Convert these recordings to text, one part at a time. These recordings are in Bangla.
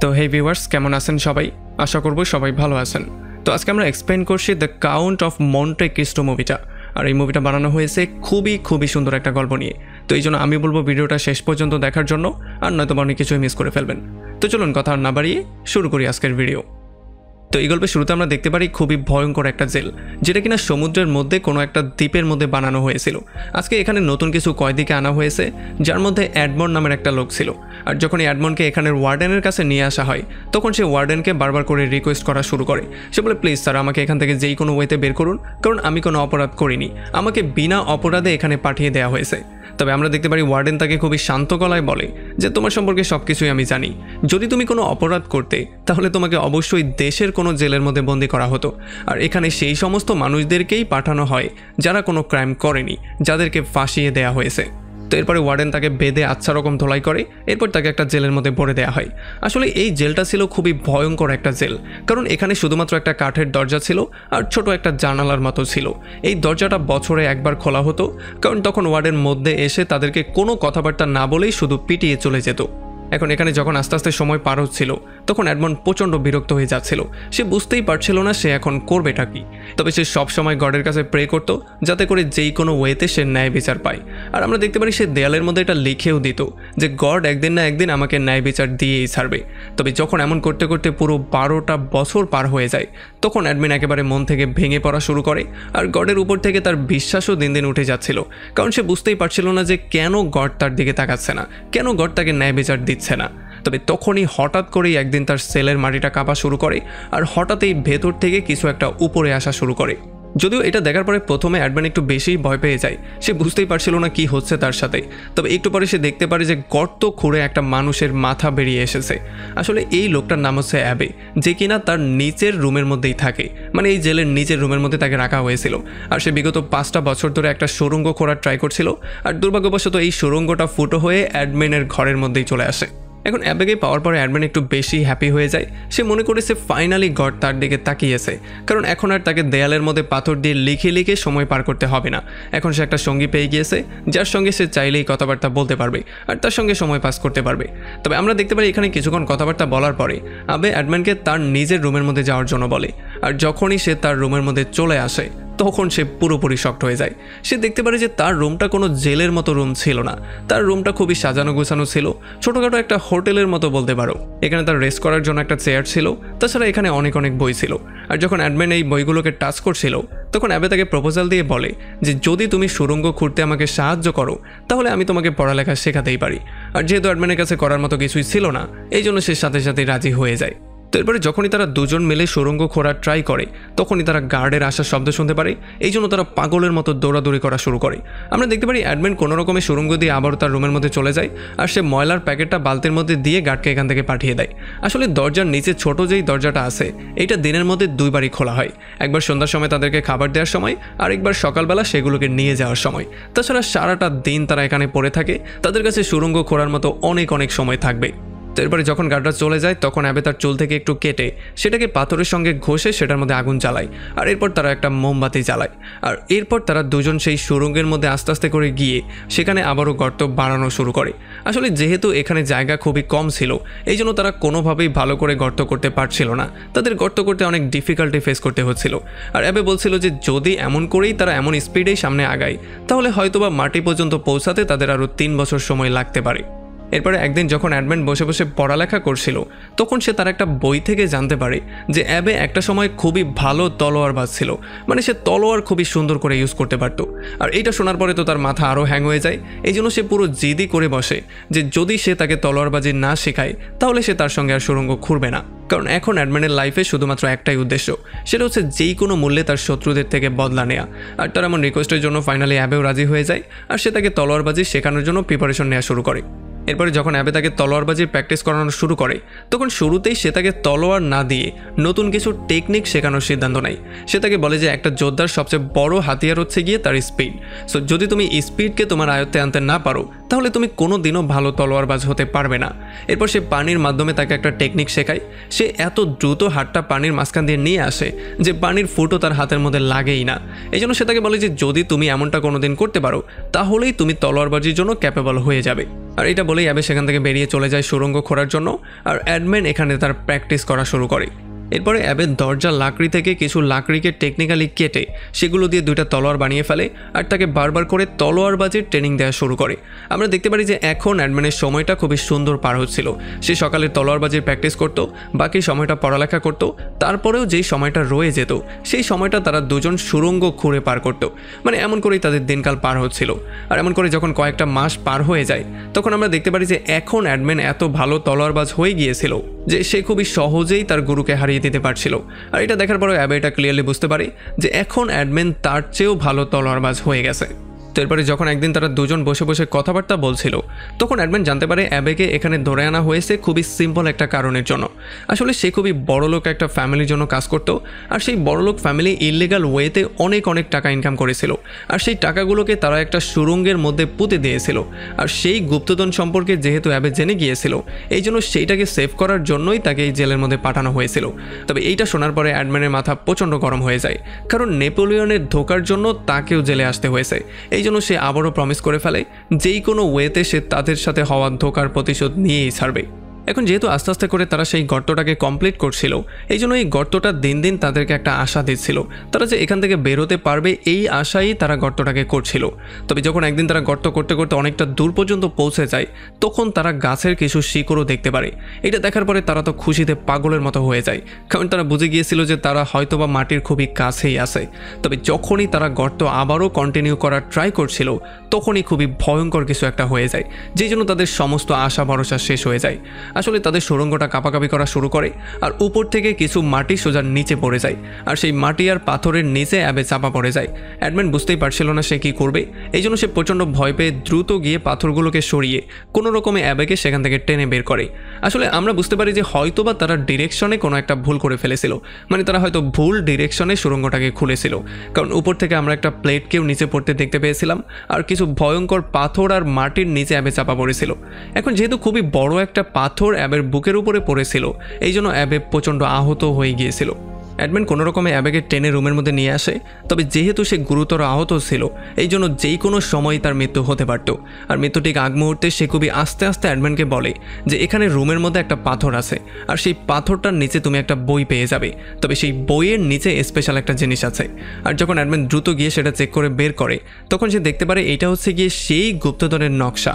তো হে ভিউয়ার্স, কেমন আছেন সবাই? আশা করব সবাই ভালো আছেন। তো আজকে আমরা এক্সপ্লেন করছি the count of Monte Christo মুভিটা। আর এই মুভিটা বানানো হয়েছে খুবই সুন্দর একটা গল্প নিয়ে। তো এই জন্য আমি বলবো ভিডিওটা শেষ পর্যন্ত দেখার জন্য, আর নয়তো অনেক কিছুই মিস করে ফেলবেন। তো চলুন কথা আর না বাড়িয়ে শুরু করি আজকের ভিডিও। তো এই গল্পের শুরুতে আমরা দেখতে পারি খুবই ভয়ঙ্কর একটা জেল, যেটা কিনা সমুদ্রের মধ্যে কোনো একটা দ্বীপের মধ্যে বানানো হয়েছিল। আজকে এখানে নতুন কিছু কয়েদিকে আনা হয়েছে, যার মধ্যে অ্যাডমন্ড নামের একটা লোক ছিল। আর যখন অ্যাডমন্ডকে এখানের ওয়ার্ডেনের কাছে নিয়ে আসা হয়, তখন সে ওয়ার্ডেনকে বারবার করে রিকোয়েস্ট করা শুরু করে। সে বলে, প্লিজ স্যার, আমাকে এখান থেকে যেই কোনো ওয়েতে বের করুন, কারণ আমি কোনো অপরাধ করিনি, আমাকে বিনা অপরাধে এখানে পাঠিয়ে দেওয়া হয়েছে। তবে আমরা দেখতে পারি ওয়ার্ডেন তাকে খুবই শান্ত গলায় বলে যে তোমার সম্পর্কে সব কিছুই আমি জানি, যদি তুমি কোনো অপরাধ করতে তাহলে তোমাকে অবশ্যই দেশের কোনো জেলের মধ্যে বন্দি করা হতো। আর এখানে সেই সমস্ত মানুষদেরকেই পাঠানো হয় যারা কোনো ক্রাইম করেনি, যাদেরকে ফাঁসিয়ে দেওয়া হয়েছে। তো এরপরে ওয়ার্ডেন তাকে বেঁধে আচ্ছা রকম ধোলাই করে, এরপর তাকে একটা জেলের মধ্যে ভরে দেওয়া হয়। আসলে এই জেলটা ছিল খুবই ভয়ঙ্কর একটা জেল, কারণ এখানে শুধুমাত্র একটা কাঠের দরজা ছিল আর ছোট একটা জানালার মতো ছিল। এই দরজাটা বছরে একবার খোলা হতো, কারণ তখন ওয়ার্ডেন মধ্যে এসে তাদেরকে কোনো কথাবার্তা না বলেই শুধু পিটিয়ে চলে যেত। এখন এখানে যখন আস্তে আস্তে সময় পার হচ্ছিল, তখন অ্যাডমন্ড প্রচণ্ড বিরক্ত হয়ে যাচ্ছিল। সে বুঝতেই পারছিল না সে এখন করবেটা কি। তবে সে সবসময় গডের কাছে প্রে করতো, যাতে করে যেই কোনো ওয়েতে সে ন্যায় বিচার পায়। আর আমরা দেখতে পারি সে দেয়ালের মধ্যে এটা লিখেও দিত যে গড একদিন না একদিন আমাকে ন্যায় বিচার দিয়েই ছাড়বে। তবে যখন এমন করতে করতে পুরো 12টা বছর পার হয়ে যায়, তখন অ্যাডমিন একেবারে মন থেকে ভেঙে পড়া শুরু করে। আর গডের উপর থেকে তার বিশ্বাসও দিন দিন উঠে যাচ্ছিল, কারণ সে বুঝতেই পারছিল না যে কেন গড তার দিকে তাকাচ্ছে না, কেন গড তাকে ন্যায় বিচার দিচ্ছে না। তবে তখনই হঠাৎ করেই একদিন তার সেলের মাটিটা কাঁপা শুরু করে, আর হঠাৎই ভেতর থেকে কিছু একটা উপরে আসা শুরু করে। যদিও এটা দেখার পরে প্রথমে অ্যাডম্যান একটু বেশিই ভয় পেয়ে যায়, সে বুঝতেই পারছিল না কি হচ্ছে তার সাথে। তবে একটু পরে সে দেখতে পারে যে গর্ত খুঁড়ে একটা মানুষের মাথা বেরিয়ে এসেছে। আসলে এই লোকটার নাম হচ্ছে অ্যাবে, যে কিনা তার নিচের রুমের মধ্যেই থাকে, মানে এই জেলের নিচের রুমের মধ্যে তাকে রাখা হয়েছিল। আর সে বিগত 5টা বছর ধরে একটা সুড়ঙ্গ খোঁড়ার ট্রাই করছিল, আর দুর্ভাগ্যবশত এই সুড়ঙ্গটা ফুটো হয়ে অ্যাডমিনের ঘরের মধ্যেই চলে আসে। এখন অ্যাবেকে পাওয়ার পরে অ্যাডমিন একটু বেশি হ্যাপি হয়ে যায়। সে মনে করেছে ফাইনালি গড তার দিকে তাকিয়েছে, কারণ এখন আর তাকে দেয়ালের মধ্যে পাথর দিয়ে লিখে লিখে সময় পার করতে হবে না। এখন সে একটা সঙ্গী পেয়ে গিয়েছে, যার সঙ্গে সে চাইলেই কথাবার্তা বলতে পারবে আর তার সঙ্গে সময় পাস করতে পারবে। তবে আমরা দেখতে পারি এখানে কিছুক্ষণ কথাবার্তা বলার পরে আবে অ্যাডমিনকে তার নিজের রুমের মধ্যে যাওয়ার জন্য বলে। আর যখনই সে তার রুমের মধ্যে চলে আসে, তখন সে পুরোপুরি শকড হয়ে যায়। সে দেখতে পারে যে তার রুমটা কোনো জেলের মতো রুম ছিল না, তার রুমটা খুবই সাজানো গোছানো ছিল, ছোটোখাটো একটা হোটেলের মতো বলতে পারো। এখানে তার রেস্ট করার জন্য একটা চেয়ার ছিল, তাছাড়া এখানে অনেক বই ছিল। আর যখন অ্যাডমিন এই বইগুলোকে টাচ করছিল, তখন অ্যাবে তাকে প্রপোজাল দিয়ে বলে যে যদি তুমি সুড়ঙ্গ খুঁড়তে আমাকে সাহায্য করো, তাহলে আমি তোমাকে পড়ালেখা শেখাতেই পারি। আর যেহেতু অ্যাডমিনের কাছে করার মতো কিছুই ছিল না, এই জন্য সে সাথে সাথে রাজি হয়ে যায়। তো এরপরে যখনই তারা দুজন মিলে সুড়ঙ্গ খোঁড়ার ট্রাই করে, তখনই তারা গার্ডের আসার শব্দ শুনতে পারে। এই জন্য তারা পাগলের মতো দৌড়াদৌড়ি করা শুরু করে। আমরা দেখতে পারি অ্যাডমিন কোনো রকমের সুড়ঙ্গ দিয়ে আবারও তার রুমের মধ্যে চলে যায়, আর সে ময়লার প্যাকেটটা বালতির মধ্যে দিয়ে গার্ডকে এখান থেকে পাঠিয়ে দেয়। আসলে দরজার নিচে ছোট যেই দরজাটা আছে, এইটা দিনের মধ্যে 2বারই খোলা হয়, একবার সন্ধ্যার সময় তাদেরকে খাবার দেওয়ার সময়, আর একবার সকালবেলা সেগুলোকে নিয়ে যাওয়ার সময়। তাছাড়া সারাটা দিন তারা এখানে পড়ে থাকে, তাদের কাছে সুড়ঙ্গ খোঁড়ার মতো অনেক সময় থাকবে। তো এরপরে যখন গার্ডরা চলে যায়, তখন অ্যাবে তার চুল থেকে একটু কেটে সেটাকে পাথরের সঙ্গে ঘষে সেটার মধ্যে আগুন জ্বালায়, আর এরপর তারা একটা মোমবাতি জ্বালায়। আর এরপর তারা দুজন সেই সুড়ঙ্গের মধ্যে আস্তে আস্তে করে গিয়ে সেখানে আবারও গর্ত বাড়ানো শুরু করে। আসলে যেহেতু এখানে জায়গা খুবই কম ছিল, এই জন্য তারা কোনোভাবেই ভালো করে গর্ত করতে পারছিল না, তাদের গর্ত করতে অনেক ডিফিকাল্টি ফেস করতে হচ্ছিল। আর অ্যাবে বলছিল যে যদি এমন করেই তারা এমন স্পিডেই সামনে আগায়, তাহলে হয়তোবা মাটি পর্যন্ত পৌঁছাতে তাদের আরও 3 বছর সময় লাগতে পারে। এরপরে একদিন যখন অ্যাডমিন বসে বসে পড়ালেখা করছিল, তখন সে তার একটা বই থেকে জানতে পারে যে অ্যাবে একটা সময় খুবই ভালো তলোয়ারবাজ ছিল, মানে সে তলোয়ার খুবই সুন্দর করে ইউজ করতে পারতো। আর এইটা শোনার পরে তো তার মাথা আরও হ্যাং হয়ে যায়। এই জন্য সে পুরো জিদি করে বসে যে যদি সে তাকে তলোয়ারবাজি না শেখায়, তাহলে সে তার সঙ্গে আর সুড়ঙ্গ খুঁড়বে না। কারণ এখন অ্যাডমিনের লাইফে শুধুমাত্র একটাই উদ্দেশ্য, সেটা হচ্ছে যেই কোনো মূল্যে তার শত্রুদের থেকে বদলা নেওয়া। আর তার এমন রিকোয়েস্টের জন্য ফাইনালি অ্যাবেও রাজি হয়ে যায়, আর সে তাকে তলোয়ারবাজি শেখানোর জন্য প্রিপারেশন নেওয়া শুরু করে। এরপরে যখন অ্যাবে তাকে তলোয়ারবাজির প্র্যাকটিস করানো শুরু করে, তখন শুরুতেই সে তাকে তলোয়ার না দিয়ে নতুন কিছু টেকনিক শেখানোর সিদ্ধান্ত নেয়। সে তাকে বলে যে একটা যোদ্ধার সবচেয়ে বড় হাতিয়ার হচ্ছে গিয়ে তার স্পিড। সো যদি তুমি স্পিডকে তোমার আয়ত্তে আনতে না পারো, তাহলে তুমি কোনো দিনও ভালো তলোয়ারবাজ হতে পারবে না। এরপর সে পানির মাধ্যমে তাকে একটা টেকনিক শেখায়। সে এত দ্রুত হাতটা পানির মাঝখান দিয়ে নিয়ে আসে যে পানির ফুটও তার হাতের মধ্যে লাগেই না। এই জন্য সে তাকে বলে যে যদি তুমি এমনটা কোনো দিন করতে পারো, তাহলেই তুমি তলোয়ারবাজির জন্য ক্যাপেবল হয়ে যাবে। আর এটা বলেই অ্যাবে সেখান থেকে বেরিয়ে চলে যায় সুড়ঙ্গ খোঁড়ার জন্য, আর অ্যাডম্যান এখানে তার প্র্যাকটিস করা শুরু করে। এরপরে অ্যাবের দরজার লাকড়ি থেকে কিছু লাকড়িকে টেকনিক্যালি কেটে সেগুলো দিয়ে 2টা তলোয়ার বানিয়ে ফেলে, আর তাকে বারবার করে তলোয়ারবাজির ট্রেনিং দেওয়া শুরু করে। আমরা দেখতে পারি যে এখন অ্যাডম্যানের সময়টা খুবই সুন্দর পার হচ্ছিল। সে সকালে তলোয়ারবাজির প্র্যাকটিস করতো, বাকি সময়টা পড়ালেখা করতো, তারপরেও যেই সময়টা রয়ে যেত সেই সময়টা তারা দুজন সুড়ঙ্গ খুঁড়ে পার করত। মানে এমন করেই তাদের দিনকাল পার হচ্ছিল। আর এমন করে যখন কয়েকটা মাস পার হয়ে যায় তখন আমরা দেখতে পারি যে এখন অ্যাডম্যান এত ভালো তলোয়ারবাজ হয়ে গিয়েছিল যে সে খুবই সহজেই তার গুরুকে হারিয়ে দিতে পারছিল। আর এটা দেখার পরে অ্যাবে এটা ক্লিয়ারলি বুঝতে পারে যে এখন অ্যাডম্যান তার চেয়েও ভালো তলোয়ারবাজ হয়ে গেছে। তো এরপরে যখন একদিন তারা দুজন বসে বসে কথাবার্তা বলছিল তখন অ্যাডম্যান জানতে পারে অ্যাবেকে এখানে ধরে আনা হয়েছে খুবই সিম্পল একটা কারণের জন্য। আসলে সে খুবই বড়লোক একটা ফ্যামিলির জন্য কাজ করতো, আর সেই বড়লোক ফ্যামিলি ইললিগাল ওয়েতে অনেক টাকা ইনকাম করেছিল, আর সেই টাকাগুলোকে তারা একটা সুড়ঙ্গের মধ্যে পুঁতে দিয়েছিল। আর সেই গুপ্তধন সম্পর্কে যেহেতু অ্যাবে জেনে গিয়েছিল এই জন্য সেইটাকে সেভ করার জন্যই তাকে এই জেলের মধ্যে পাঠানো হয়েছিল। তবে এইটা শোনার পরে অ্যাডম্যানের মাথা প্রচণ্ড গরম হয়ে যায়, কারণ নেপোলিয়নের ধোকার জন্য তাকেও জেলে আসতে হয়েছে। এই জন্য সে আবারও প্রমিস করে ফেলে যেই কোনো ওয়েতে সে তাদের সাথে হওয়া ধোকার প্রতিশোধ নিয়েই ছাড়বে। এখন যেহেতু আস্তে আস্তে করে তারা সেই গর্তটাকে কমপ্লিট করছিল এই জন্য এই গর্তটা দিন দিন তাদেরকে একটা আশা দিচ্ছিল, তারা যে এখান থেকে বেরোতে পারবে এই আশাই তারা গর্তটাকে করছিল। তবে যখন একদিন তারা গর্ত করতে করতে অনেকটা দূর পর্যন্ত পৌঁছে যায় তখন তারা গাছের কিছু শিকড়ও দেখতে পারে। এটা দেখার পরে তারা তো খুশিতে পাগলের মতো হয়ে যায়, কারণ তারা বুঝে গিয়েছিল যে তারা হয়তোবা মাটির খুবই কাছেই আছে। তবে যখনই তারা গর্ত আবারও কন্টিনিউ করার ট্রাই করছিল তখনই খুবই ভয়ঙ্কর কিছু একটা হয়ে যায়, যেই জন্য তাদের সমস্ত আশা ভরসা শেষ হয়ে যায়। আসলে তাদের সুড়ঙ্গটা কাঁপাকাঁপি করা শুরু করে, আর উপর থেকে কিছু মাটি সোজা নিচে পড়ে যায়, আর সেই মাটি আর পাথরের নিচে অ্যাবে চাপা পড়ে যায়। অ্যাডম্যান বুঝতেই পারছিল না সে কী করবে, এই জন্য সে প্রচণ্ড ভয় পেয়ে দ্রুত গিয়ে পাথরগুলোকে সরিয়ে কোনো রকমে অ্যাবেকে সেখান থেকে টেনে বের করে। আসলে আমরা বুঝতে পারি যে হয়তোবা তারা ডিরেকশনে কোনো একটা ভুল করে ফেলেছিল, মানে তারা হয়তো ভুল ডিরেকশনে সুড়ঙ্গটাকে খুলেছিল, কারণ উপর থেকে আমরা একটা প্লেটকেও নিচে পড়তে দেখতে পেয়েছিলাম, আর কিছু ভয়ঙ্কর পাথর আর মাটির নিচে অ্যাবে চাপা পড়েছিল। এখন যেহেতু খুবই বড় একটা পাথর অ্যাবের বুকের উপরে পড়েছিল এই জন্য অ্যাবে প্রচণ্ড আহত হয়ে গিয়েছিল। অ্যাডম্যান কোনো রকমে অ্যাবেকে টেনে রুমের মধ্যে নিয়ে আসে, তবে যেহেতু সে গুরুতর আহত ছিল এই জন্য যেই কোনো সময় তার মৃত্যু হতে পারত। আর মৃত্যু ঠিক আগ মুহূর্তে সে খুবই আস্তে আস্তে অ্যাডম্যানকে বলে যে এখানে রুমের মধ্যে একটা পাথর আছে, আর সেই পাথরটার নিচে তুমি একটা বই পেয়ে যাবে, তবে সেই বইয়ের নিচে স্পেশাল একটা জিনিস আছে। আর যখন অ্যাডম্যান দ্রুত গিয়ে সেটা চেক করে বের করে তখন সে দেখতে পারে এটা হচ্ছে গিয়ে সেই গুপ্তধনের নকশা,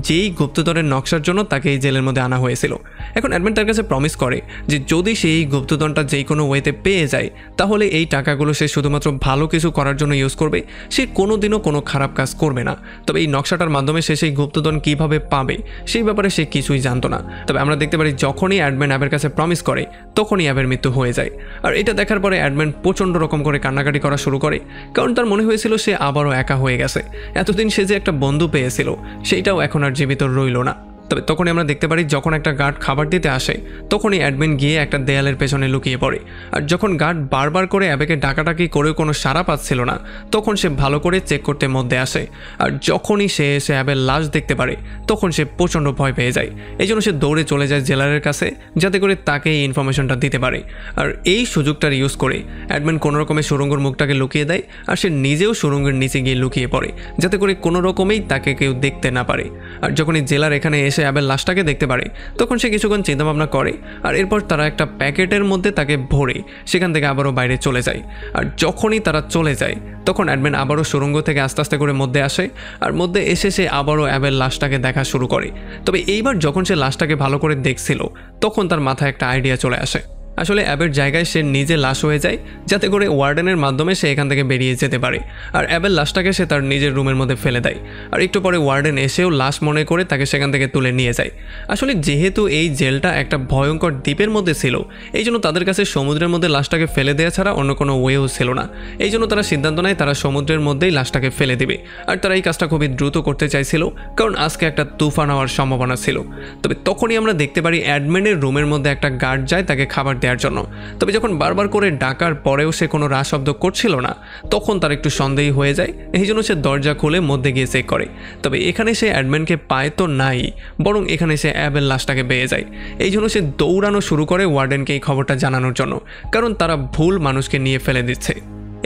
যেই গুপ্তধনের নকশার জন্য তাকে এই জেলের মধ্যে আনা হয়েছিল। এখন অ্যাডম্যান তার কাছে প্রমিস করে যে যদি সেই গুপ্তধনটা যেই কোনো ওয়েতে পেয়ে যায় তাহলে এই টাকাগুলো সে শুধুমাত্র ভালো কিছু করার জন্য ইউজ করবে, সে কোনোদিনও কোনো খারাপ কাজ করবে না। তবে এই নকশাটার মাধ্যমে সে সেই গুপ্তধন কিভাবে পাবে সেই ব্যাপারে সে কিছুই জানতো না। তবে আমরা দেখতে পারি যখনই অ্যাডম্যান অ্যাবের কাছে প্রমিস করে তখনই অ্যাবের মৃত্যু হয়ে যায়। আর এটা দেখার পরে অ্যাডম্যান প্রচণ্ড রকম করে কান্নাকাটি করা শুরু করে, কারণ তার মনে হয়েছিল সে আবারও একা হয়ে গেছে। এতদিন সে যে একটা বন্ধু পেয়েছিল সেইটাও এখন আর জীবিত রইল না। তবে তখনই আমরা দেখতে পারি যখন একটা গার্ড খাবার দিতে আসে তখনই অ্যাডমিন গিয়ে একটা দেয়ালের পেছনে লুকিয়ে পড়ে। আর যখন গার্ড বারবার করে অ্যাবেকে ডাকাডাকি করে কোনো সাড়া পাচ্ছিল না তখন সে ভালো করে চেক করতে মধ্যে আসে। আর যখনই সে এসে অ্যাবের লাশ দেখতে পারে তখন সে প্রচণ্ড ভয় পেয়ে যায়। এই জন্য সে দৌড়ে চলে যায় জেলারের কাছে যাতে করে তাকে এই ইনফরমেশনটা দিতে পারে। আর এই সুযোগটার ইউজ করে অ্যাডমিন কোনো রকমের সুড়ঙ্গর মুখটাকে লুকিয়ে দেয়, আর সে নিজেও সুড়ঙ্গের নিচে গিয়ে লুকিয়ে পড়ে যাতে করে কোনো রকমেই তাকে কেউ দেখতে না পারে। আর যখনই জেলার এখানে এসে অ্যাবের লাশটাকে দেখতে পারে তখন সে কিছুক্ষণ চিন্তাভাবনা করে, আর এরপর তারা একটা প্যাকেটের মধ্যে তাকে ভরে সেখান থেকে আবারও বাইরে চলে যায়। আর যখনই তারা চলে যায় তখন অ্যাডম্যান আবারও সুড়ঙ্গ থেকে আস্তে আস্তে করে মধ্যে আসে, আর মধ্যে এসে সে আবারও অ্যাবের লাশটাকে দেখা শুরু করে। তবে এইবার যখন সে লাশটাকে ভালো করে দেখছিল তখন তার মাথায় একটা আইডিয়া চলে আসে। আসলে অ্যাবের জায়গায় সে নিজে লাশ হয়ে যায় যাতে করে ওয়ার্ডেনের মাধ্যমে সে এখান থেকে বেরিয়ে যেতে পারে। আর অ্যাবের লাশটাকে সে তার নিজের রুমের মধ্যে ফেলে দেয়, আর একটু পরে ওয়ার্ডেন এসেও লাশ মনে করে তাকে সেখান থেকে তুলে নিয়ে যায়। আসলে যেহেতু এই জেলটা একটা ভয়ঙ্কর দ্বীপের মধ্যে ছিল এই জন্য তাদের কাছে সমুদ্রের মধ্যে লাশটাকে ফেলে দেওয়া ছাড়া অন্য কোনো ওয়েও ছিল না। এই জন্য তারা সিদ্ধান্ত নেয় তারা সমুদ্রের মধ্যেই লাশটাকে ফেলে দেবে। আর তারা এই কাজটা খুবই দ্রুত করতে চাইছিল কারণ আজকে একটা তুফান হওয়ার সম্ভাবনা ছিল। তবে তখনই আমরা দেখতে পারি অ্যাডমিনের রুমের মধ্যে একটা গার্ড যায় তাকে খাবার দেওয়ার জন্য। তবে যখন বারবার করে ডাকার পরেও সে কোনো রা শব্দ করছিল না তখন তার একটু সন্দেহী হয়ে যায়, এই জন্য সে দরজা খুলে মধ্যে গিয়ে চেক করে। তবে এখানে সে অ্যাডম্যানকে পায় তো নাই, বরং এখানে সে অ্যাবের লাশটাকে পেয়ে যায়। এই জন্য সে দৌড়ানো শুরু করে ওয়ার্ডেনকে এই খবরটা জানানোর জন্য, কারণ তারা ভুল মানুষকে নিয়ে ফেলে দিচ্ছে।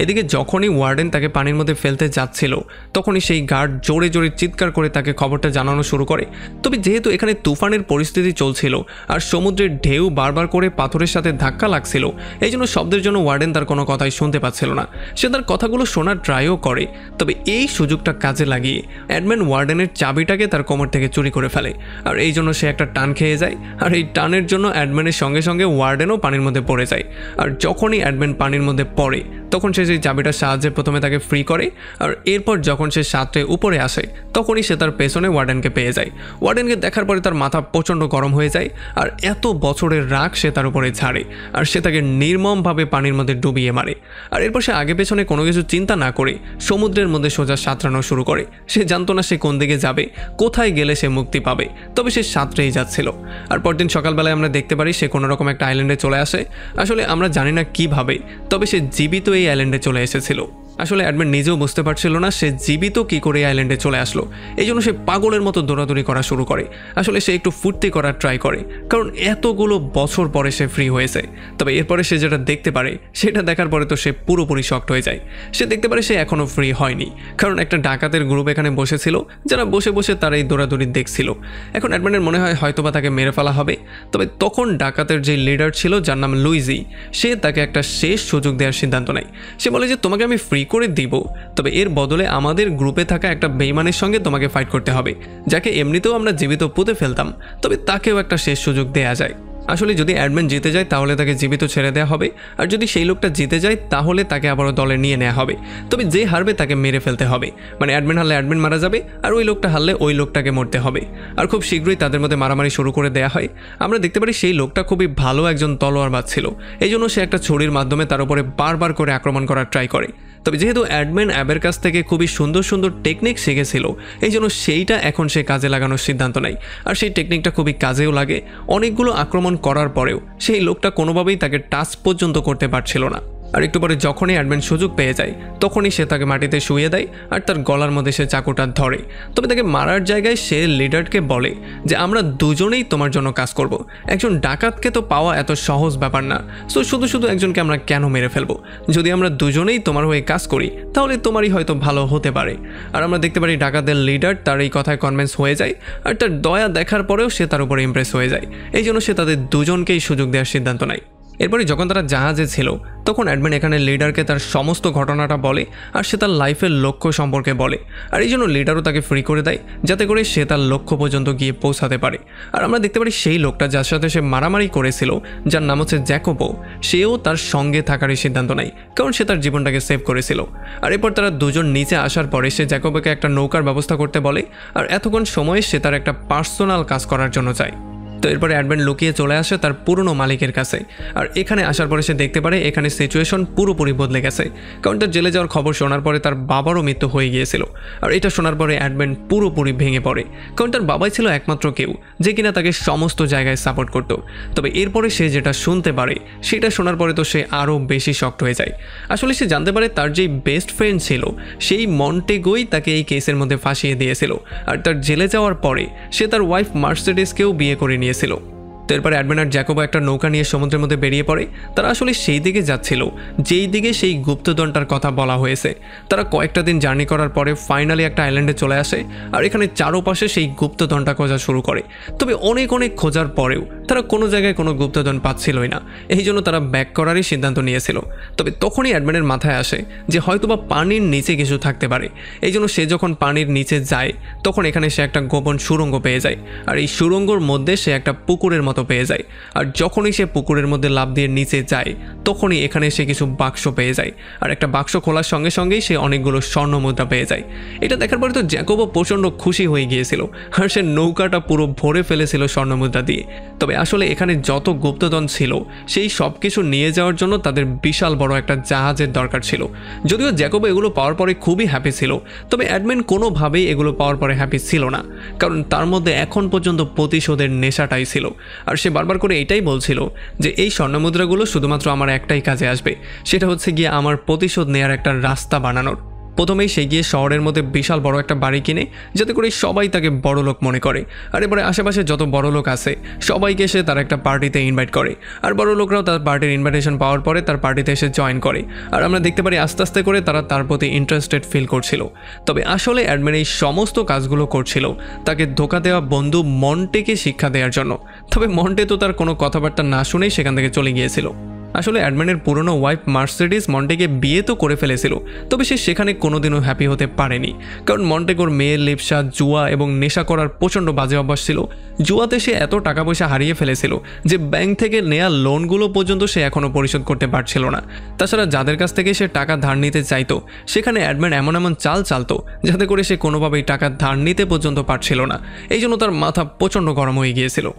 এদিকে যখনই ওয়ার্ডেন তাকে পানির মধ্যে ফেলতে যাচ্ছিল তখনই সেই গার্ড জোরে জোরে চিৎকার করে তাকে খবরটা জানানো শুরু করে। তবে যেহেতু এখানে তুফানের পরিস্থিতি চলছিল আর সমুদ্রের ঢেউ বারবার করে পাথরের সাথে ধাক্কা লাগছিল, এই জন্য শব্দের জন্য ওয়ার্ডেন তার কোনো কথাই শুনতে পাচ্ছিল না। সে তার কথাগুলো শোনার ট্রাইও করে। তবে এই সুযোগটা কাজে লাগিয়ে এডম্যান ওয়ার্ডেনের চাবিটাকে তার কোমর থেকে চুরি করে ফেলে, আর এই জন্য সে একটা টান খেয়ে যায়। আর এই টানের জন্য এডম্যানের সঙ্গে সঙ্গে ওয়ার্ডেনও পানির মধ্যে পড়ে যায়। আর যখনই এডম্যান পানির মধ্যে পড়ে তখন সে সেই চাবিটার সাহায্যে প্রথমে তাকে ফ্রি করে, আর এরপর যখন সে সাঁতরে উপরে আসে তখনই সে তার পেছনে ওয়ার্ডেনকে পেয়ে যায়। ওয়ার্ডেনকে দেখার পরে তার মাথা প্রচণ্ড গরম হয়ে যায়, আর এত বছরের রাগ সে তার উপরে ছাড়ে আর সে তাকে নির্মমভাবে পানির মধ্যে ডুবিয়ে মারে। আর এরপর সে আগে পেছনে কোনো কিছু চিন্তা না করে সমুদ্রের মধ্যে সোজা সাঁতরানো শুরু করে। সে জানতো না সে কোন দিকে যাবে, কোথায় গেলে সে মুক্তি পাবে, তবে সে সাঁতরেই যাচ্ছিল। আর পরদিন সকালবেলায় আমরা দেখতে পারি সে কোনো রকম একটা আইল্যান্ডে চলে আসে। আসলে আমরা জানি না কিভাবে, তবে সে জীবিত এই আইল্যান্ডে চলে এসেছিল। আসলে এডম্যান নিজেও বুঝতে পারছিল না সে জীবিত কী করে আইল্যান্ডে চলে আসলো। এই জন্য সে পাগলের মতো দৌড়াদৌড়ি করা শুরু করে। আসলে সে একটু ফুর্তি করার ট্রাই করে, কারণ এতগুলো বছর পরে সে ফ্রি হয়েছে। তবে এরপরে সে যেটা দেখতে পারে সেটা দেখার পরে তো সে পুরোপুরি শকড হয়ে যায়। সে দেখতে পারে সে এখনও ফ্রি হয়নি, কারণ একটা ডাকাতের গ্রুপ এখানে বসেছিল যারা বসে বসে তারা এই দৌড়াদৌড়ি দেখছিল। এখন এডম্যানের মনে হয় হয়তোবা তাকে মেরে ফেলা হবে। তবে তখন ডাকাতের যে লিডার ছিল যার নাম লুইজি, সে তাকে একটা শেষ সুযোগ দেওয়ার সিদ্ধান্ত নেয়। সে বলে যে তোমাকে আমি ফ্রি করে দিব, তবে এর বদলে আমাদের গ্রুপে থাকা একটা বেইমানের সঙ্গে তোমাকে ফাইট করতে হবে, যাকে এমনিতেও আমরা জীবিত পুঁতে ফেলতাম, তবে তাকেও একটা শেষ সুযোগ দেয়া যায়। আসলে যদি এডম্যান জিতে যায় তাহলে তাকে জীবিত ছেড়ে দেওয়া হবে, আর যদি সেই লোকটা জিতে যায় তাহলে তাকে আবারও দলে নিয়ে নেওয়া হবে। তবে যে হারবে তাকে মেরে ফেলতে হবে, মানে এডম্যান হারলে এডম্যান মারা যাবে, আর ওই লোকটা হারলে ওই লোকটাকে মরতে হবে। আর খুব শীঘ্রই তাদের মধ্যে মারামারি শুরু করে দেওয়া হয়। আমরা দেখতে পারি সেই লোকটা খুবই ভালো একজন তলোয়ারবাজ ছিল, এই জন্য সে একটা ছুরির মাধ্যমে তার উপরে বারবার করে আক্রমণ করার ট্রাই করে। তবে যেহেতু এডম্যান অ্যাবের কাছ থেকে খুবই সুন্দর সুন্দর টেকনিক শিখেছিল, এই জন্য সেইটা এখন সে কাজে লাগানোর সিদ্ধান্ত নেয়। আর সেই টেকনিকটা খুবই কাজেও লাগে। অনেকগুলো আক্রমণ করার পরেও সেই লোকটা কোনোভাবেই তাকে টাচ পর্যন্ত করতে পারছিল না। আর একটু পরে যখনই এডম্যান সুযোগ পেয়ে যায় তখনই সে তাকে মাটিতে শুইয়ে দেয় আর তার গলার মধ্যে সে চাকুটা ধরে। তবে তাকে মারার জায়গায় সে লিডারকে বলে যে আমরা দুজনেই তোমার জন্য কাজ করব, একজন ডাকাতকে তো পাওয়া এত সহজ ব্যাপার না, সো শুধু শুধু একজনকে আমরা কেন মেরে ফেলবো, যদি আমরা দুজনেই তোমার হয়ে কাজ করি তাহলে তোমারই হয়তো ভালো হতে পারে। আর আমরা দেখতে পারি ডাকাতদের লিডার তার এই কথায় কনভিন্স হয়ে যায়, আর তার দয়া দেখার পরেও সে তার উপরে ইমপ্রেস হয়ে যায়। এই জন্য সে তাদের দুজনকেই সুযোগ দেওয়ার সিদ্ধান্ত নেয়। এরপরে যখন তারা জাহাজে ছিল তখন এডম্যান এখানে লিডারকে তার সমস্ত ঘটনাটা বলে, আর সে তার লাইফের লক্ষ্য সম্পর্কে বলে। আর এই জন্য লিডারও তাকে ফ্রি করে দেয় যাতে করে সে তার লক্ষ্য পর্যন্ত গিয়ে পৌঁছাতে পারে। আর আমরা দেখতে পারি সেই লোকটা যার সাথে সে মারামারি করেছিল, যার নাম হচ্ছে জ্যাকোবো, সেও তার সঙ্গে থাকারই সিদ্ধান্ত নেয়, কারণ সে তার জীবনটাকে সেভ করেছিল। আর এরপর তারা দুজন নিচে আসার পরে সে জ্যাকোবোকে একটা নৌকার ব্যবস্থা করতে বলে, আর এতক্ষণ সময়ে সে তার একটা পার্সোনাল কাজ করার জন্য চায়। তো এরপরে এডম্যান লুকিয়ে চলে আসে তার পুরনো মালিকের কাছে। আর এখানে আসার পরে সে দেখতে পারে এখানে সিচুয়েশন পুরোপুরি বদলে গেছে, কারণ তার জেলে যাওয়ার খবর শোনার পরে তার বাবারও মৃত্যু হয়ে গিয়েছিল। আর এটা শোনার পরে এডম্যান পুরোপুরি ভেঙে পড়ে, কারণ তার বাবাই ছিল একমাত্র কেউ যে কিনা তাকে সমস্ত জায়গায় সাপোর্ট করত। তবে এরপরে সে যেটা শুনতে পারে সেটা শোনার পরে তো সে আরও বেশি শকড হয়ে যায়। আসলে সে জানতে পারে তার যেই বেস্ট ফ্রেন্ড ছিল সেই মন্টেগোই তাকে এই কেসের মধ্যে ফাঁসিয়ে দিয়েছিল, আর তার জেলে যাওয়ার পরে সে তার ওয়াইফ মার্সিডিজকেও বিয়ে করে নিয়েছিল। তো এরপরে এডম্যান আর জ্যাকোবো একটা নৌকা নিয়ে সমুদ্রের মধ্যে বেরিয়ে পড়ে। তারা আসলে সেই দিকে যাচ্ছিল যেই দিকে সেই গুপ্তধনটার কথা বলা হয়েছে। তারা কয়েকটা দিন জার্নি করার পরে ফাইনালি একটা আইল্যান্ডে চলে আসে, আর এখানে চারোপাশে সেই গুপ্তধনটা খোঁজা শুরু করে। তবে অনেক অনেক খোঁজার পরেও তারা কোনো জায়গায় কোনো গুপ্তধন পাচ্ছিলই না, এই জন্য তারা ব্যাক করারই সিদ্ধান্ত নিয়েছিল। তবে তখনই এডম্যানের মাথায় আসে যে হয়তোবা পানির নিচে কিছু থাকতে পারে। এই জন্য সে যখন পানির নিচে যায় তখন এখানে সে একটা গোপন সুড়ঙ্গ পেয়ে যায়, আর এই সুড়ঙ্গর মধ্যে সে একটা পুকুরের মতো পেয়ে যায়। আর যখনই সে পুকুরের মধ্যে লাফ দিয়ে নিচে যায় তখনই এখানে সে কিছু বাক্স পেয়ে যায়, আর একটা বাক্স খোলার সঙ্গে সঙ্গেই সে অনেকগুলো স্বর্ণ মুদ্রা পেয়ে যায়। এটা দেখার পরে তো জ্যাকোবো প্রচণ্ড খুশি হয়ে গিয়েছিল, আর সে নৌকাটা পুরো ভরে ফেলেছিল স্বর্ণ মুদ্রা দিয়ে। তবে আসলে এখানে যত গুপ্তধন ছিল সেই সব কিছু নিয়ে যাওয়ার জন্য তাদের বিশাল বড় একটা জাহাজের দরকার ছিল। যদিও জ্যাকোবো এগুলো পাওয়ার পরে খুবই হ্যাপি ছিল, তবে এডম্যান কোনোভাবেই এগুলো পাওয়ার পরে হ্যাপি ছিল না, কারণ তার মধ্যে এখন পর্যন্ত প্রতিশোধের নেশাটাই ছিল। আর সে বারবার করে এটাই বলছিল যে এই স্বর্ণমুদ্রাগুলো শুধুমাত্র আমার একটাই কাজে আসবে, সেটা হচ্ছে গিয়ে আমার প্রতিশোধ নেওয়ার একটা রাস্তা বানানোর। প্রথমেই সে গিয়ে শহরের মধ্যে বিশাল বড় একটা বাড়ি কিনে, যাতে করে সবাই তাকে বড়লোক মনে করে। আর এবারে আশেপাশে যত বড়লোক আছে সবাইকে সে তার একটা পার্টিতে ইনভাইট করে, আর বড়লোকরাও তার পার্টির ইনভাইটেশন পাওয়ার পরে তার পার্টিতে এসে জয়েন করে। আর আমরা দেখতে পারি আস্তে আস্তে করে তারা তার প্রতি ইন্টারেস্টেড ফিল করছিল। তবে আসলে অ্যাডম্যান এই সমস্ত কাজগুলো করছিল তাকে ধোঁকা দেওয়া বন্ধু মন্টেকে শিক্ষা দেওয়ার জন্য। তবে মন্টে তো তার কোনো কথাবার্তা না শুনেই সেখান থেকে চলে গিয়েছিল। আসলে অ্যাডম্যানের পুরনো ওয়াইফ মার্সিডিজ মন্টেকে বিয়ে তো করে ফেলেছিল, তবে সে সেখানে কোনোদিনও হ্যাপি হতে পারেনি। কারণ মন্টেগোর মেয়ের লিপসা, জুয়া এবং নেশা করার প্রচণ্ড বাজে অভ্যাস ছিল। জুয়াতে সে এত টাকা পয়সা হারিয়ে ফেলেছিল যে ব্যাংক থেকে নেওয়া লোনগুলো পর্যন্ত সে এখনও পরিশোধ করতে পারছিল না। তাছাড়া যাদের কাছ থেকে সে টাকা ধার নিতে চাইতো সেখানে অ্যাডম্যান এমন এমন চাল চালতো যাতে করে সে কোনোভাবেই টাকা ধার নিতে পর্যন্ত পারছিল না। এই জন্য তার মাথা প্রচণ্ড গরম হয়ে গিয়েছিল।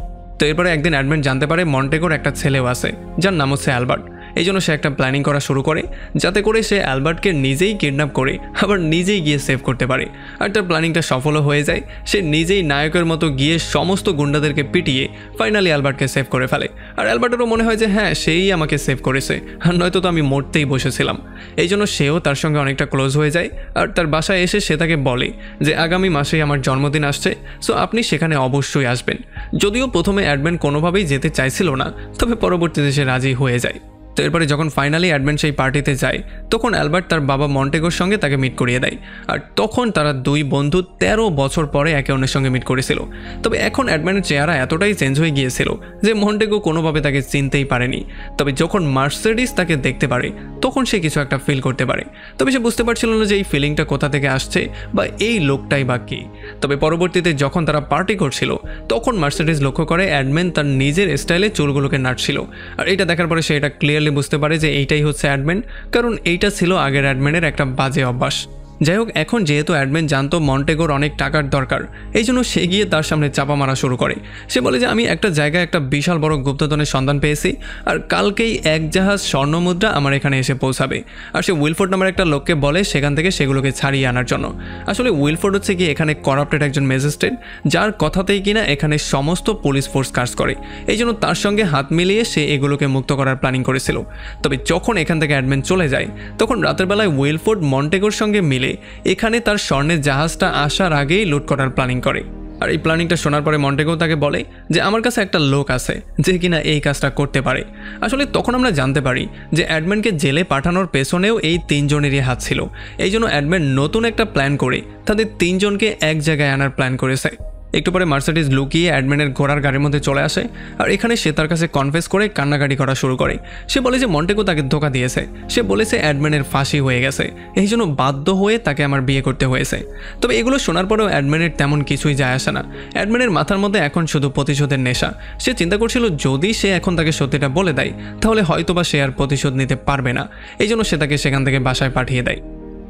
তো এরপরে একদিন অ্যাডম্যান জানতে পারে মন্টেগোর একটা ছেলেও আছে যার নাম হচ্ছে অ্যালবার্ট। এই জন্য সে একটা প্ল্যানিং করা শুরু করে যাতে করে সে অ্যালবার্টকে নিজেই কিডন্যাপ করে আবার নিজেই গিয়ে সেভ করতে পারে। আর তার প্ল্যানিংটা সফলও হয়ে যায়। সে নিজেই নায়কের মতো গিয়ে সমস্ত গুন্ডাদেরকে পিটিয়ে ফাইনালি অ্যালবার্টকে সেভ করে ফেলে। আর অ্যালবার্টেরও মনে হয় যে হ্যাঁ, সেই আমাকে সেভ করেছে, আর নয়তো তো আমি মরতেই বসেছিলাম। এই জন্য সেও তার সঙ্গে অনেকটা ক্লোজ হয়ে যায়। আর তার বাসায় এসে সে তাকে বলে যে আগামী মাসেই আমার জন্মদিন আসছে, সো আপনি সেখানে অবশ্যই আসবেন। যদিও প্রথমে অ্যাডম্যান কোনোভাবেই যেতে চাইছিল না, তবে পরবর্তীতে সে রাজি হয়ে যায়। তো এরপরে যখন ফাইনালি অ্যাডম্যান সেই পার্টিতে যায় তখন অ্যালবার্ট তার বাবা মন্টেগোর সঙ্গে তাকে মিট করিয়ে দেয়। আর তখন তারা দুই বন্ধু 13 বছর পরে একে অন্যের সঙ্গে মিট করেছিল। তবে এখন অ্যাডম্যানের চেহারা এতটাই চেঞ্জ হয়ে গিয়েছিল যে মন্টেগো কোনোভাবে তাকে চিনতেই পারেনি। তবে যখন মার্সিডিজ তাকে দেখতে পারে তখন সে কিছু একটা ফিল করতে পারে। তবে সে বুঝতে পারছিল না যে এই ফিলিংটা কোথা থেকে আসছে বা এই লোকটাই বা কী। তবে পরবর্তীতে যখন তারা পার্টি করছিল তখন মার্সিডিজ লক্ষ্য করে অ্যাডম্যান তার নিজের স্টাইলে চুলগুলোকে নাড়ছিল। আর এটা দেখার পরে সে এটা ক্লিয়ারলি বুঝতে পারে যে এইটাই হচ্ছে অ্যাডম্যান, কারণ এইটা ছিল আগের অ্যাডম্যানের একটা বাজে অভ্যাস। যাই হোক, এখন যেহেতু অ্যাডম্যান জানতো মন্টেগোর অনেক টাকার দরকার, এই জন্য সে গিয়ে তার সামনে চাপা মারা শুরু করে। সে বলে যে আমি একটা জায়গায় একটা বিশাল বড় গুপ্তধনের সন্ধান পেয়েছি, আর কালকেই এক জাহাজ স্বর্ণমুদ্রা আমার এখানে এসে পৌঁছাবে। আর সে উইলফোর্ড নামের একটা লোককে বলে সেখান থেকে সেগুলোকে ছাড়িয়ে আনার জন্য। আসলে উইলফোর্ড হচ্ছে কি এখানে করাপ্টেড একজন ম্যাজিস্ট্রেট, যার কথাতেই কিনা এখানে সমস্ত পুলিশ ফোর্স কাজ করে। এই জন্য তার সঙ্গে হাত মিলিয়ে সে এগুলোকে মুক্ত করার প্ল্যানিং করেছিল। তবে যখন এখান থেকে অ্যাডম্যান চলে যায় তখন রাতের বেলায় উইলফোর্ড মন্টেগোর সঙ্গে মিলে এখানে তার স্বর্ণের জাহাজটা আসার আগেই লুট করার প্ল্যানিং করে। আর এই প্ল্যানিংটা শোনার পরে মন্টেগো তাকে বলে যে আমার কাছে একটা লোক আছে যে কিনা এই কাজটা করতে পারে। আসলে তখন আমরা জানতে পারি যে অ্যাডম্যানকে জেলে পাঠানোর পেছনেও এই তিনজনেরই হাত ছিল। এই জন্য অ্যাডম্যান নতুন একটা প্ল্যান করে তাদের তিনজনকে এক জায়গায় আনার প্ল্যান করেছে। একটু পরে মার্সিডিজ লুকিয়ে অ্যাডম্যানের ঘোড়ার গাড়ির মধ্যে চলে আসে, আর এখানে সে তার কাছে কনফেস করে কান্নাকাটি করা শুরু করে। সে বলে যে মন্টেগো তাকে ধোঁকা দিয়েছে, সে বলেছে অ্যাডম্যানের ফাঁসি হয়ে গেছে, এই জন্য বাধ্য হয়ে তাকে আমার বিয়ে করতে হয়েছে। তবে এগুলো শোনার পরেও অ্যাডম্যানের তেমন কিছুই যায় আসে না। অ্যাডম্যানের মাথার মধ্যে এখন শুধু প্রতিশোধের নেশা। সে চিন্তা করছিল যদি সে এখন তাকে সত্যিটা বলে দেয় তাহলে হয়তোবা সে আর প্রতিশোধ নিতে পারবে না। এই জন্য সে তাকে সেখান থেকে বাসায় পাঠিয়ে দেয়।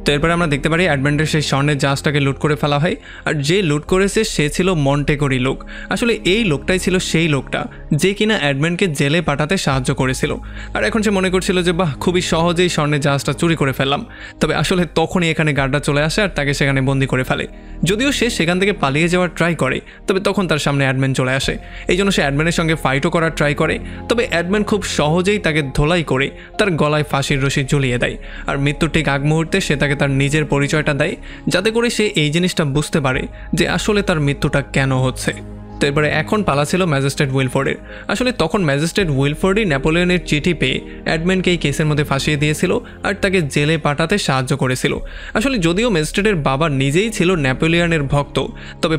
তো এরপরে আমরা দেখতে পারি অ্যাডভেন্টের সেই স্বর্ণের জাহাজটাকে লুট করে ফেলা হয়, আর যে লুট করেছে সে ছিল মন্টেগোরই লোক। আসলে এই লোকটাই ছিল সেই লোকটা যে কিনা অ্যাডভেন্টকে জেলে পাঠাতে সাহায্য করেছিল। আর এখন সে মনে করছিল যে বাহ, খুবই সহজেই স্বর্ণের জাহাজটা চুরি করে ফেললাম। তবে আসলে তখনই এখানে গার্ডরা চলে আসে আর তাকে সেখানে বন্দি করে ফেলে। যদিও সে সেখান থেকে পালিয়ে যাওয়ার ট্রাই করে, তবে তখন তার সামনে অ্যাডম্যান চলে আসে। এই জন্য সে অ্যাডম্যানের সঙ্গে ফাইটও করার ট্রাই করে, তবে অ্যাডম্যান খুব সহজেই তাকে ধোলাই করে তার গলায় ফাঁসির রশি ঝুলিয়ে দেয়। আর মৃত্যুর ঠিক আগ মুহূর্তে সে তাকে তার নিজের পরিচয়টা দেয়, যাতে করে সে এই জিনিসটা বুঝতে পারে যে আসলে তার মৃত্যুটা কেন হচ্ছে। তো এরপরে এখন পালা ছিল ম্যাজিস্ট্রেট উইলফোর্ডের। আসলে তখন ম্যাজিস্ট্রেট উইলফোর্ডই নেপোলিয়নের চিঠি পেয়ে অ্যাডম্যানকে এই কেসের মধ্যে ফাঁসিয়ে দিয়েছিল আর তাকে জেলে পাঠাতে সাহায্য করেছিল। আসলে যদিও ম্যাজিস্ট্রেটের বাবা নিজেই ছিল নেপোলিয়নের ভক্ত, তবে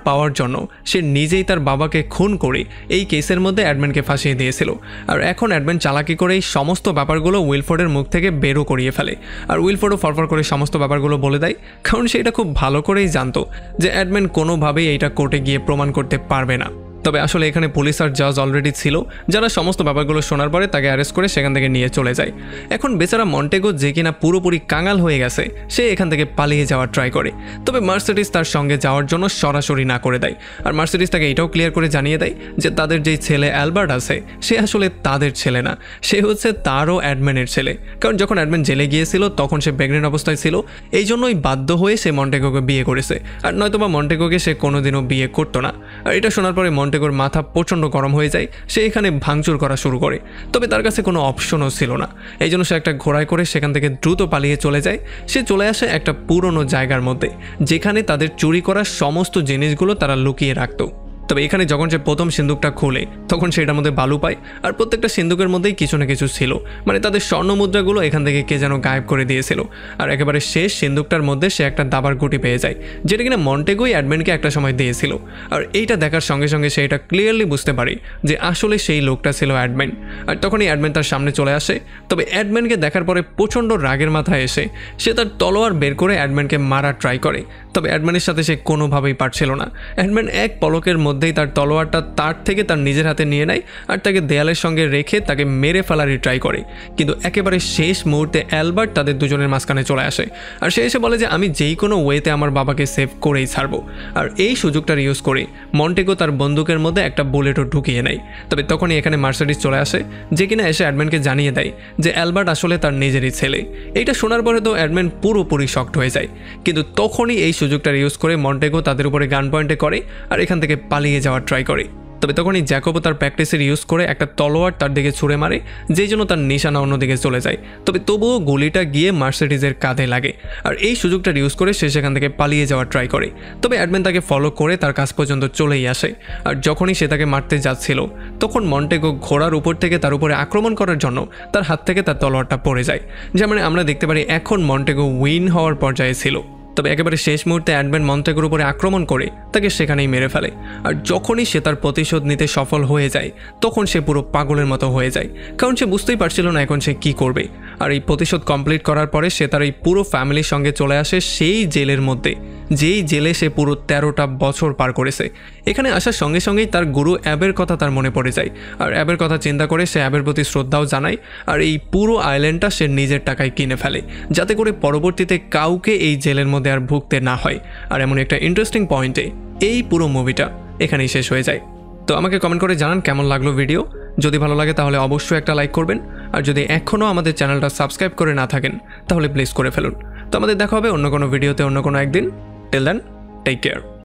পাওয়ার জন্য সে নিজেই তার বাবাকে খুন করে এই কেসের মধ্যে অ্যাডম্যানকে ফাঁসিয়ে দিয়েছিল। আর এখন অ্যাডম্যান চালাকি করে এই সমস্ত ব্যাপারগুলো উইলফোর্ডের মুখ থেকে বেরো করিয়ে ফেলে। আর উইলফোর্ডও ফরফর করে সমস্ত ব্যাপারগুলো বলে দেয়, কারণ সে এটা খুব ভালো করেই জানতো যে অ্যাডম্যান কোনোভাবেই এইটা কোর্টে গিয়ে প্রমাণ করতে পারবে না। তবে আসলে এখানে পুলিশ আর জাজ অলরেডি ছিল, যারা সমস্ত ব্যাপারগুলো শোনার পরে তাকে অ্যারেস্ট করে সেখান থেকে নিয়ে চলে যায়। এখন বেচারা মন্টেগো যে কিনা পুরোপুরি কাঙাল হয়ে গেছে, সে এখান থেকে পালিয়ে যাওয়ার ট্রাই করে, তবে মার্সিডিজ তার সঙ্গে যাওয়ার জন্য সরাসরি না করে দেয়। আর মার্সিডিজ তাকে এটাও ক্লিয়ার করে জানিয়ে দেয় যে তাদের যেই ছেলে অ্যালবার্ট আছে সে আসলে তাদের ছেলে না, সে হচ্ছে তারও অ্যাডম্যানের ছেলে। কারণ যখন অ্যাডম্যান জেলে গিয়েছিল তখন সে প্রেগনেন্ট অবস্থায় ছিল, এই জন্যই বাধ্য হয়ে সে মন্টেগোকে বিয়ে করেছে, আর নয়তোবা মন্টেগোকে সে কোনোদিনও বিয়ে করতো না। আর এটা শোনার পরে মন্টেগো মন্টেগোর মাথা প্রচণ্ড গরম হয়ে যায়, সে এখানে ভাঙচুর করা শুরু করে। তবে তার কাছে কোনো অপশনও ছিল না, এই জন্য সে একটা ঘোড়ায় করে সেখান থেকে দ্রুত পালিয়ে চলে যায়। সে চলে আসে একটা পুরনো জায়গার মধ্যে, যেখানে তাদের চুরি করা সমস্ত জিনিসগুলো তারা লুকিয়ে রাখতো। তবে এখানে যখন সে প্রথম সিন্দুকটা খোলে তখন সেটার মধ্যে বালু পায়, আর প্রত্যেকটা সিন্দুকের মধ্যেই কিছু না কিছু ছিল, মানে তাদের স্বর্ণ মুদ্রাগুলো এখান থেকে কে যেন গায়েব করে দিয়েছিল। আর একেবারে শেষ সিন্দুকটার মধ্যে সে একটা দাবার গুটি পেয়ে যায়, যেটা কিনা মন্টেগোই অ্যাডম্যানকে একটা সময় দিয়েছিল। আর এইটা দেখার সঙ্গে সঙ্গে সে এটা ক্লিয়ারলি বুঝতে পারে যে আসলে সেই লোকটা ছিল অ্যাডম্যান। আর তখনই অ্যাডম্যান তার সামনে চলে আসে। তবে অ্যাডম্যানকে দেখার পরে প্রচণ্ড রাগের মাথায় এসে সে তার তলোয়ার বের করে অ্যাডম্যানকে মারার ট্রাই করে। তবে অ্যাডম্যানের সাথে সে কোনোভাবেই পারছিল না। অ্যাডম্যান এক পলকের মধ্যেই তার তলোয়ারটা তার থেকে তার নিজের হাতে নিয়ে নেয় আর তাকে দেয়ালের সঙ্গে রেখে তাকে মেরে ফেলারই ট্রাই করে। কিন্তু একেবারে শেষ মুহূর্তে অ্যালবার্ট তাদের দুজনের মাঝখানে চলে আসে, আর সে এসে বলে যে আমি যেই কোনো ওয়েতে আমার বাবাকে সেভ করেই ছাড়বো। আর এই সুযোগটার ইউজ করে মন্টেগো তার বন্দুকের মধ্যে একটা বুলেটও ঢুকিয়ে নেয়। তবে তখনই এখানে মার্সিডিজ চলে আসে, যে কিনা এসে অ্যাডম্যানকে জানিয়ে দেয় যে অ্যালবার্ট আসলে তার নিজেরই ছেলে। এইটা শোনার পরে তো অ্যাডম্যান পুরোপুরি শকড হয়ে যায়। কিন্তু তখনই এই সুযোগটার ইউজ করে মন্টেগো তাদের উপরে গান পয়েন্টে করে আর এখান থেকে পালিয়ে যাওয়ার ট্রাই করে। তবে তখনই জ্যাকবও তার প্র্যাকটিসের ইউজ করে একটা তলোয়ার তার দিকে ছুঁড়ে মারে, যেই জন্য তার নিশানা অন্যদিকে চলে যায়। তবে তবুও গুলিটা গিয়ে মার্সিডিজের কাঁধে লাগে, আর এই সুযোগটার ইউজ করে সে সেখান থেকে পালিয়ে যাওয়ার ট্রাই করে। তবে অ্যাডম্যান তাকে ফলো করে তার কাছ পর্যন্ত চলেই আসে, আর যখনই সে তাকে মারতে যাচ্ছিল তখন মন্টেগো ঘোড়ার উপর থেকে তার উপরে আক্রমণ করার জন্য তার হাত থেকে তার তলোয়ারটা পড়ে যায়। যেমন আমরা দেখতে পারি এখন মন্টেগো উইন হওয়ার পর্যায়ে ছিল। তবে একেবারে শেষ মুহূর্তে অ্যাডম্যান মন্টেগোর উপরে আক্রমণ করে তাকে সেখানেই মেরে ফেলে। আর যখনই সে তার প্রতিশোধ নিতে সফল হয়ে যায় তখন সে পুরো পাগলের মতো হয়ে যায়, কারণ সে বুঝতেই পারছিল না এখন সে কী করবে। আর এই প্রতিশোধ কমপ্লিট করার পরে সে তার এই পুরো ফ্যামিলির সঙ্গে চলে আসে সেই জেলের মধ্যে, যেই জেলে সে পুরো 13টা বছর পার করেছে। এখানে আসার সঙ্গে সঙ্গেই তার গুরু অ্যাবের কথা তার মনে পড়ে যায়, আর অ্যাবের কথা চিন্তা করে সে অ্যাবের প্রতি শ্রদ্ধাও জানায়। আর এই পুরো আইল্যান্ডটা সে নিজের টাকায় কিনে ফেলে, যাতে করে পরবর্তীতে কাউকে এই জেলের মধ্যে আর ভুগতে না হয়। আর এমন একটা ইন্টারেস্টিং পয়েন্টে এই পুরো মুভিটা এখানেই শেষ হয়ে যায়। তো আমাকে কমেন্ট করে জানান কেমন লাগলো ভিডিও। যদি ভালো লাগে তাহলে অবশ্যই একটা লাইক করবেন, আর যদি এখনও আমাদের চ্যানেলটা সাবস্ক্রাইব করে না থাকেন তাহলে প্লিজ করে ফেলুন। তো আমাদের দেখা হবে অন্য কোনো ভিডিওতে অন্য কোনো একদিন। Till then, take care.